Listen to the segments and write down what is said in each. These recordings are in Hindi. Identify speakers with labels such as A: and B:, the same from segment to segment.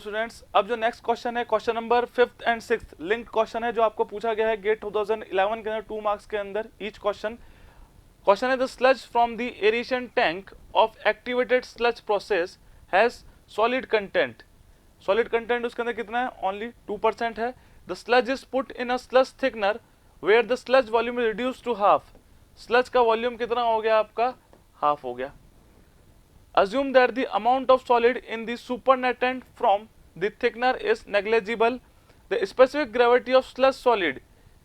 A: स्टूडेंट्स, अब जो नेक्स्ट क्वेश्चन है question number 5th and 6th linked question है जो आपको पूछा गया है गेट 2011 के अंदर 2 मार्क्स के अंदर ईच क्वेश्चन है the sludge from the aeration tank of activated sludge process has solid content उसके अंदर कितना है? ओनली 2% है। The sludge is put in a sludge thickener where the sludge volume is reduce to half. Sludge का वॉल्यूम कितना हो गया आपका? हाफ हो गया। Assume that the amount of solid in the supernatant from the thickener is negligible. The specific gravity of sludge solid,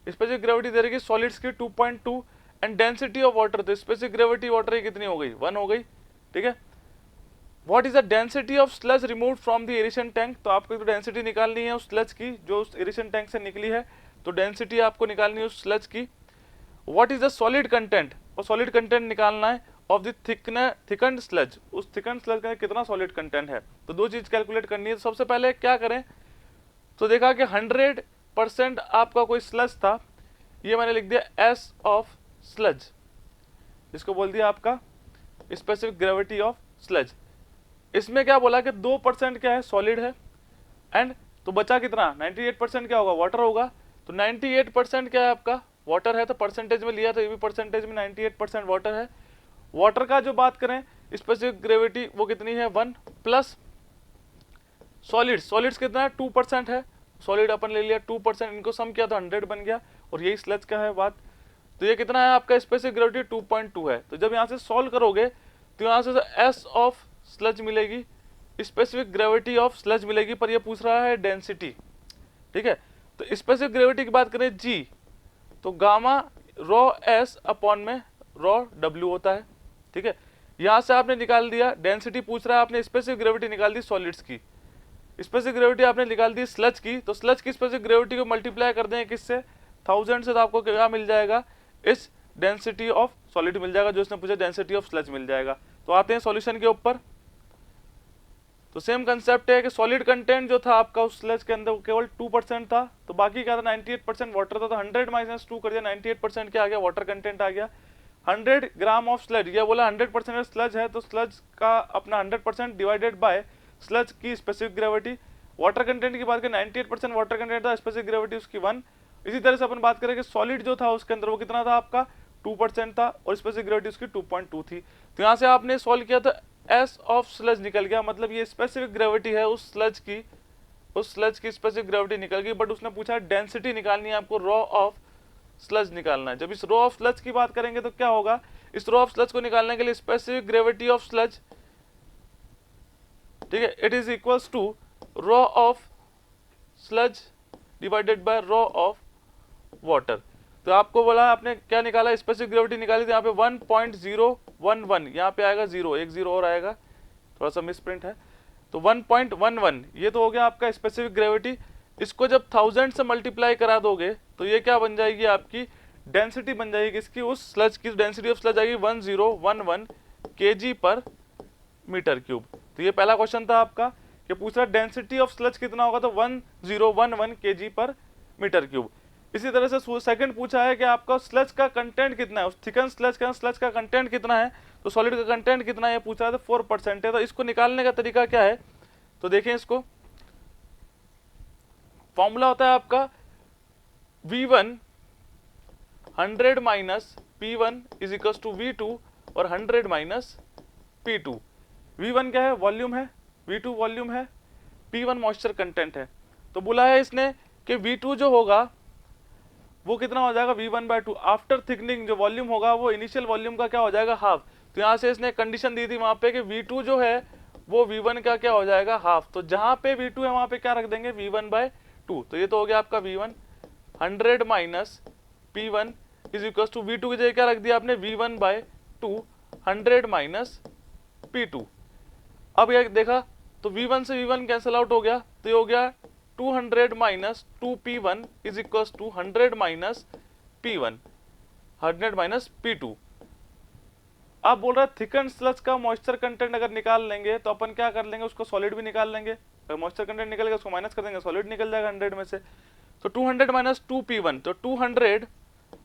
A: specific gravity दे रही solids की 2.2 and density of water, तो specific gravity water की कितनी हो गई? 1 हो गई, ठीक है। What is the density of sludge removed from the aeration tank? तो आपको तो density निकालनी है उस sludge की जो उस aeration tank से निकली है, तो density आपको निकालनी है उस sludge की। What is the solid content? और solid content निकालना है ऑफ द थिकन्ड स्लज, उस थिकन्ड स्लज का कितना सॉलिड कंटेंट है। तो दो चीज कैलकुलेट करनी है। तो सबसे पहले क्या करें, तो देखा कि 100% आपका कोई स्लज था, ये मैंने लिख दिया एस ऑफ स्लज, इसको बोल दिया आपका स्पेसिफिक ग्रेविटी ऑफ स्लज। इसमें क्या बोला कि 2% क्या है? सॉलिड है। एंड तो बचा कितना? 98% क्या होगा? वाटर होगा। तो 98% क्या है आपका? वाटर है। तो परसेंटेज में लिया तो ये भी परसेंटेज में 98% वाटर है। वाटर का जो बात करें स्पेसिफिक ग्रेविटी वो कितनी है? 1 प्लस सॉलिड्स कितना है? 2% है। सॉलिड अपन ले लिया 2%, इनको सम किया तो 100 बन गया। और यही स्लज का है बात। तो ये कितना है आपका? स्पेसिफिक ग्रेविटी 2.2 है। तो जब यहाँ से सॉल्व करोगे तो यहाँ से एस ऑफ स्लज मिलेगी, स्पेसिफिक ग्रेविटी ऑफ स्लज मिलेगी, पर ये पूछ रहा है डेंसिटी, ठीक है। तो स्पेसिफिक ग्रेविटी की बात करें जी, तो गामा रॉ एस अपॉन में रॉ डब्ल्यू होता है, ठीक है। यहां से आपने निकाल दिया डेंसिटी, पूछ रहा है आपने स्पेसिफिक ग्रेविटी निकाल दी सॉलिड्स की, स्पेसिफिक ग्रेविटी आपने निकाल दी स्लज की। तो स्लज की स्पेसिफिक ग्रेविटी को मल्टीप्लाई कर दें किससे? 1000 से, तो आपको क्या मिल जाएगा? इस डेंसिटी ऑफ सॉलिड मिल जाएगा जो इसने पूछा, डेंसिटी ऑफ स्लज मिल जाएगा। तो आते हैं सॉल्यूशन के ऊपर। तो सेम कंसेप्ट है कि सॉलिड कंटेंट जो था आपका उस स्लज के अंदर वो केवल 2% था, तो बाकी क्या था? 98% वाटर था। तो 100 - 2 कर दिया, 98% क्या आ गया? वाटर कंटेंट आ गया। 100 ग्राम ऑफ स्लज, ये बोला 100% स्लज है, तो स्लज का अपना 100% डिवाइडेड बाय स्लज की स्पेसिफिक ग्रेविटी। वाटर कंटेंट की बात करें 98% वाटर कंटेंट था, स्पेसिफिक ग्रेविटी उसकी 1। इसी तरह से अपन बात करें कि सॉलिड जो था उसके अंदर वो कितना था आपका? 2% था और स्पेसिफिक ग्रेविटी उसकी 2.2 थी। तो यहाँ से आपने सॉल्व किया तो एस ऑफ स्लज निकल गया, मतलब ये स्पेसिफिक ग्रेविटी है उस स्लज की स्पेसिफिक ग्रेविटी निकल गई। बट उसने पूछा डेंसिटी निकालनी है आपको, रॉ ऑफ स्लज निकालना है। जब इस रॉ ऑफ स्लज की बात करेंगे तो क्या होगा? इस रॉ ऑफ स्लज को निकालने के लिए स्पेसिफिक ग्रेविटी ऑफ स्लज, ठीक है, it is equals to rho of sludge divided by rho of water. तो आपको बोला आपने क्या निकाला? स्पेसिफिक ग्रेविटी निकाली थी यहाँ पे 1.011, यहाँ पे आएगा 0, एक 0 और आएगा, थोड़ा सा मिसप्रिंट है। तो 1.11 ये तो हो गया आपका स्पेसिफिक ग्रेविटी। इसको जब 1000 से मल्टीप्लाई करा दोगे तो ये क्या बन जाएगी? आपकी डेंसिटी बन जाएगी इसकी, उस स्लज की डेंसिटी ऑफ स्लज आएगी 1011 kg पर मीटर क्यूब। तो ये पहला क्वेश्चन था आपका कि पूछ रहा डेंसिटी ऑफ स्लज कितना होगा, तो 1011 kg पर मीटर क्यूब। इसी तरह से सेकंड पूछा है कि आपका स्लज का कंटेंट कितना है, उस थिकन स्लज का कंटेंट कितना है, तो सॉलिड का कंटेंट कितना है ये पूछा है, तो 4% है। तो इसको निकालने का तरीका क्या है? तो देखें, इसको फॉर्मूला होता है आपका V1 100 minus P1 is equals to V2 और 100 माइनस P2। V1 क्या है? वॉल्यूम है, V2 वॉल्यूम है, P1 मॉइस्चर कंटेंट है। तो बोला है इसने कि V2 जो होगा वो कितना हो जाएगा? V1/2 आफ्टर थिकनिंग जो वॉल्यूम होगा वो इनिशियल वॉल्यूम का क्या हो जाएगा? हाफ। तो यहाँ से इसने कंडीशन दी थी वहां पे कि V2 जो है वो V1 का क्या हो जाएगा? हाफ। तो जहां पे V2 है वहां पे क्या रख देंगे? V1/2। तो ये तो हो गया आपका V1 100 minus P1 is equal to V2 की जगह क्या रख दिया आपने? V1/2 100 minus P2। अब ये देखा तो V1 से V1 कैंसिल आउट हो गया, तो ये हो गया 200 minus 2P1 is equal to 100 minus P1, 100 minus P2। अब बोल रहा है थिकन स्लज का मॉइस्चर कंटेंट अगर निकाल लेंगे तो अपन क्या कर लेंगे? उसको सॉलिड भी निकाल लेंगे। अगर मॉइस्चर कंटेंट निकलेगा उसको माइनस कर देंगे, सॉलिड निकल जाएगा 100 में से। तो 200 माइनस 2P1, तो 200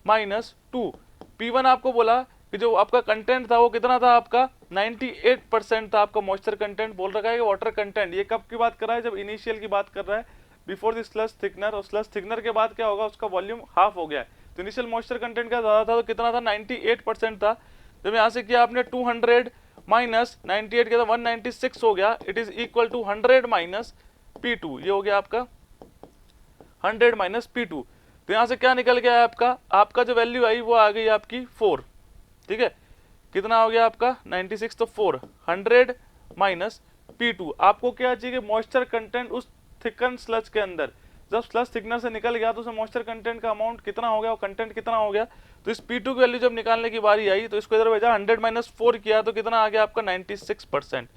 A: माइनस 2 P1 आपको बोला कि जो आपका कंटेंट था वो कितना था आपका? 98% था आपका मॉइस्चर कंटेंट। बोल रखा है कि वाटर कंटेंट, ये कब की बात कर रहा है, जब इनिशियल की बात कर रहा है, बिफोर द स्लज थिकनर, और स्लज थिकनर के बाद क्या होगा, उसका वॉल्यूम हाफ हो गया है। तो इनिशियल मॉइस्चर कंटेंट का ज़्यादा था, तो कितना था, 98% था। जब यहाँ से किया आपने 200 माइनस 98 के, 196 हो गया, it is equal to 100 minus P2, ये हो गया आपका 100 माइनस P2। तो यहाँ से क्या निकल गया है आपका जो वैल्यू आई वो आ गई आपकी 4, ठीक है। कितना हो गया आपका 96, तो 400 माइनस P2। आपको क्या चाहिए, मॉइस्चर कंटेंट उस थिकन स्लज के अंदर, जब स्लज थिकनर से निकल गया तो उसमें मॉइस्चर कंटेंट का अमाउंट कितना हो गया, और कंटेंट कितना हो गया। तो इस P2 की वैल्यू जब निकालने की बारी आई तो इसको इधर भेजा, 100 माइनस 4 किया तो कितना आ गया आपका 96%।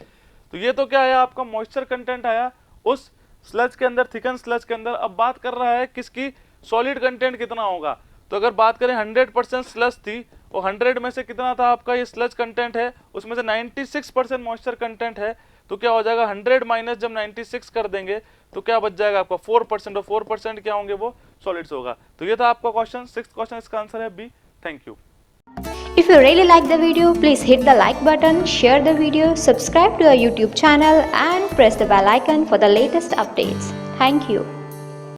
A: तो ये तो क्या आया आपका मॉइस्चर कंटेंट आया उस स्लज के अंदर, थिकन स्लज के अंदर। अब बात कर रहा है किसकी, सॉलिड कंटेंट कितना होगा। तो अगर बात करें 100% स्लज थी, और 100 में से कितना था आपका ये स्लज कंटेंट है, उसमें से 96% मॉइस्चर कंटेंट है। तो क्या हो जाएगा, 100 माइनस जब 96 कर देंगे तो क्या बच जाएगा आपका 4%, और 4% क्या होंगे, वो सॉलिड्स होगा। तो ये था आपका क्वेश्चन, 6th क्वेश्चन, इसका आंसर है B. Thank you.
B: If you really like the video, please hit the like button, share the video, subscribe to our YouTube channel and press the bell icon for the latest updates. Thank you.